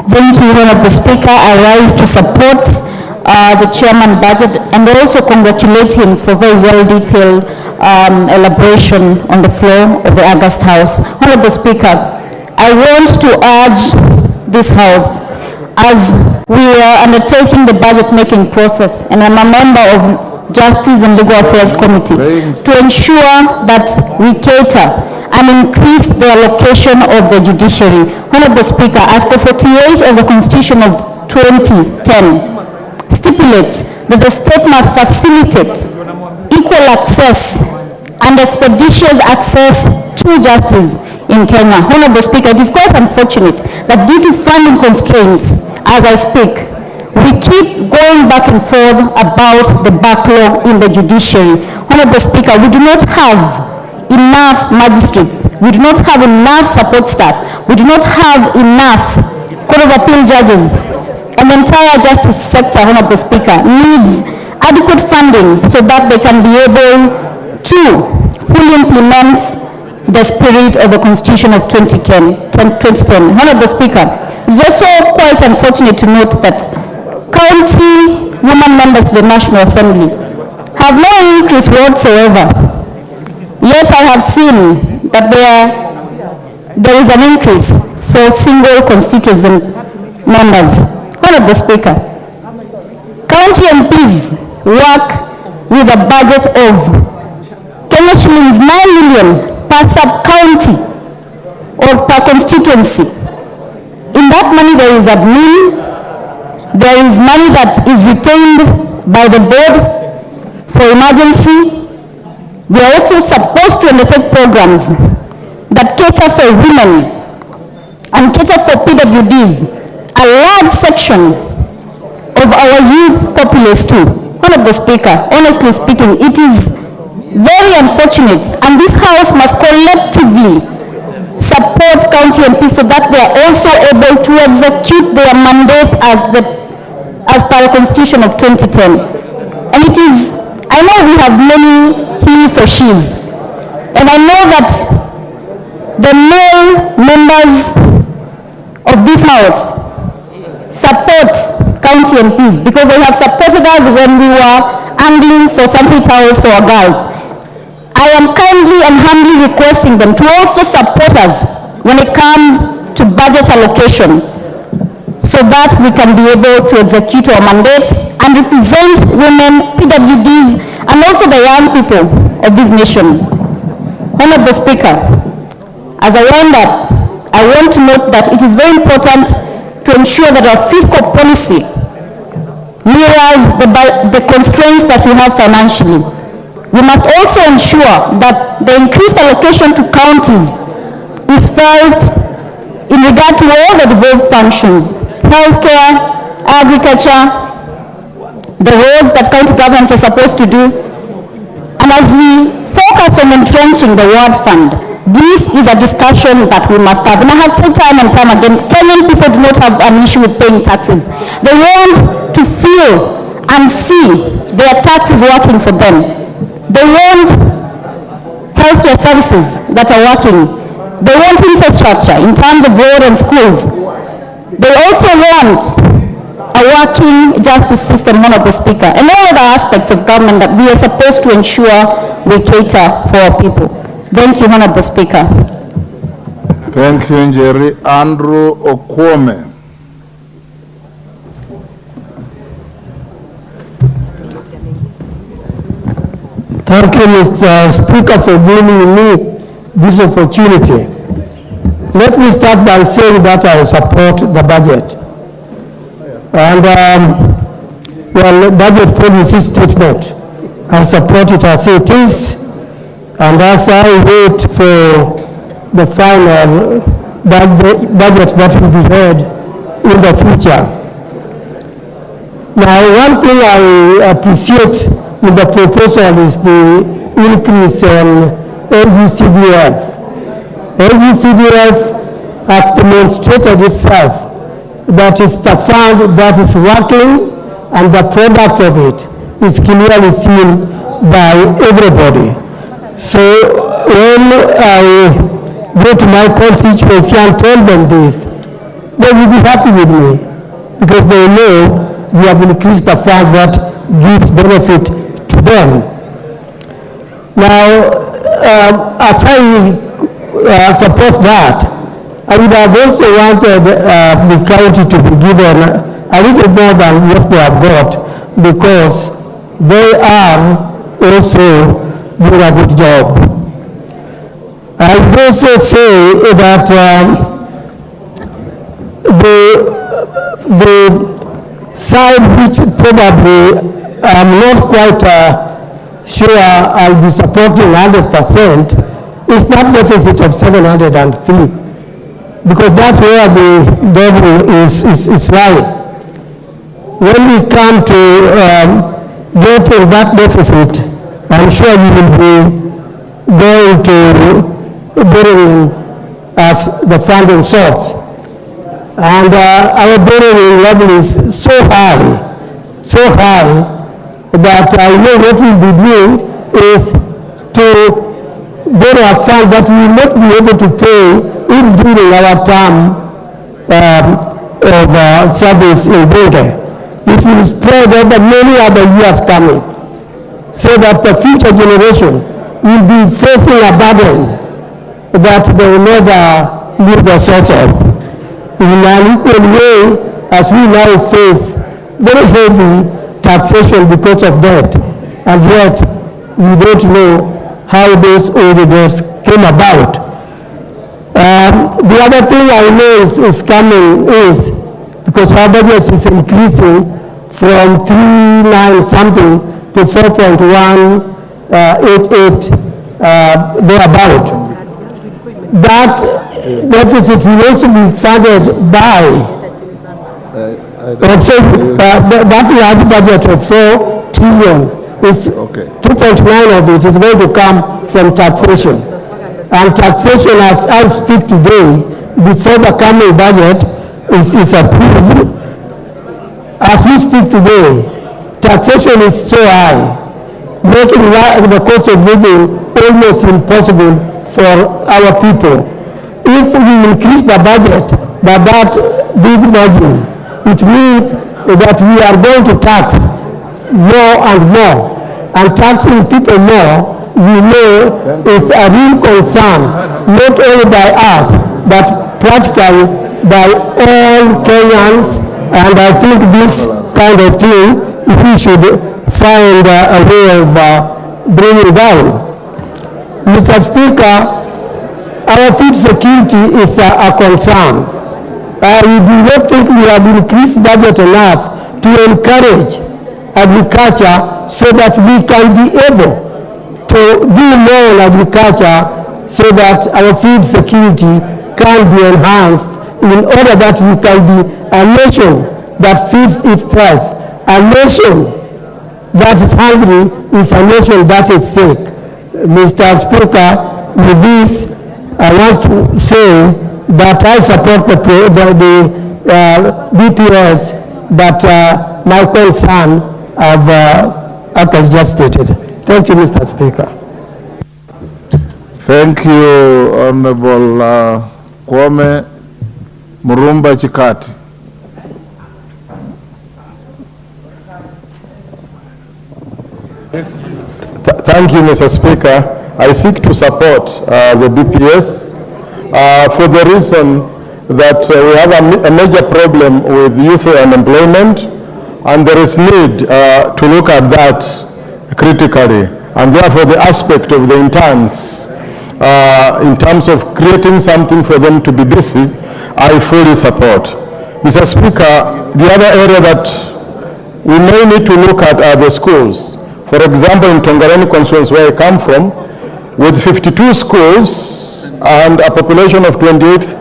Thank you, Honorable Speaker. I rise to support the chairman budget and also congratulate him for very well-detailed elaboration on the floor of the August House. Honorable Speaker, I want to urge this House, as we are undertaking the budget-making process, and I'm a member of Justice and Legal Affairs Committee, to ensure that we cater and increase the allocation of the judiciary. Honorable Speaker, Article 48 of the Constitution of 2010 stipulates that the state must facilitate equal access and expeditious access to justice in Kenya. Honorable Speaker, it is quite unfortunate that due to funding constraints, as I speak, we keep going back and forth about the backlog in the judiciary. Honorable Speaker, we do not have enough magistrates, we do not have enough support staff, we do not have enough Court of Appeal judges, and the entire justice sector, Honorable Speaker, needs adequate funding so that they can be able to fully implement the spirit of the Constitution of 2010. Honorable Speaker, it's also quite unfortunate to note that county women members of the National Assembly have no increase whatsoever. Yet I have seen that there is an increase for single constituency members. Honorable Speaker, county MPs work with a budget of Kenya shillings 9 million per sub-county or per constituency. In that money there is admin, there is money that is retained by the board for emergency. We are also supposed to undertake programs that cater for women and cater for PWDs, a large section of our youth populace too. Honorable Speaker, honestly speaking, it is very unfortunate, and this House must collectively support county MPs so that they are also able to execute their mandate as per the Constitution of 2010. And it is, I know we have many he for she's, and I know that the male members of this House support county MPs because they have supported us when we were angling for sanitary towels for our girls. I am kindly and humbly requesting them to also support us when it comes to budget allocation so that we can be able to execute our mandate and represent women, PWDs, and also the young people of this nation. Honorable Speaker, as I wind up, I want to note that it is very important to ensure that our fiscal policy mirrors the constraints that we have financially. We must also ensure that the increased allocation to counties is felt in regard to all the devolved functions, healthcare, agriculture, the roads that county governments are supposed to do. And as we focus on entrenching the ward fund, this is a discussion that we must have. And I have said time and time again, Kenyan people do not have an issue with paying taxes. They want to feel and see their taxes working for them. They want healthcare services that are working. They want infrastructure in terms of road and schools. They also want a working justice system, Honorable Speaker, and all other aspects of government that we are supposed to ensure we cater for our people. Thank you, Honorable Speaker. Thank you, Njeri. Andrew Okwome. Thank you, Mr. Speaker, for giving me this opportunity. Let me start by saying that I support the budget. And well, budget policy statement, I support it as it is. And as I wait for the final budget that will be read in the future. Now, one thing I appreciate in the proposal is the increase in NGCDF. NGCDF has demonstrated itself that is the fund that is working, and the product of it is clearly seen by everybody. So when I go to my constituency and tell them this, they will be happy with me because they know we have increased the fund that gives benefit to them. Now, as I support that, I would have also wanted the county to be given a little more than what they have got because they are also doing a good job. I would also say that the side which probably I'm not quite sure I'll be supporting 100% is that deficit of 703 because that's where the devil is lying. When we come to getting that deficit, I'm sure we will be going to borrowing as the funding source. And our borrowing level is so high that I know what we'll be doing is to borrow a fund that we will not be able to pay even during our term of service in Bunge. It will spread over many other years coming so that the future generation will be facing a burden that they never knew the source of. In an equal way as we now face very heavy taxation because of debt, and yet we don't know how those old debts came about. The other thing I know is coming is because our budget is increasing from 3.9 something to 4.188 thereabout. That deficit will also be funded by that large budget of 4 trillion is 2.9 of it is going to come from taxation. And taxation, as I speak today, before the coming budget is approved, as we speak today, taxation is so high, making the cost of living almost impossible for our people. If we increase the budget by that big margin, it means that we are going to tax more and more, and taxing people more, we know is a real concern, not only by us, but practically by all Kenyans, and I think this kind of thing we should find a way of bringing down. Mr. Speaker, our food security is a concern. We do not think we have increased budget enough to encourage agriculture so that we can be able to do more in agriculture so that our food security can be enhanced in order that we can be a nation that feeds itself. A nation that is hungry is a nation that is sick. Mr. Speaker, with this, I want to say that I support the BPS, but my concern I've actually just stated. Thank you, Mr. Speaker. Thank you, Honorable Kwame Murumba Chikati. Thank you, Mr. Speaker. I seek to support the BPS for the reason that we have a major problem with youth unemployment, and there is need to look at that critically, and therefore the aspect of the interns in terms of creating something for them to be busy, I fully support. Mr. Speaker, the other area that we may need to look at are the schools. For example, in Tongareni constituency where I come from, with 52 schools and a population of 28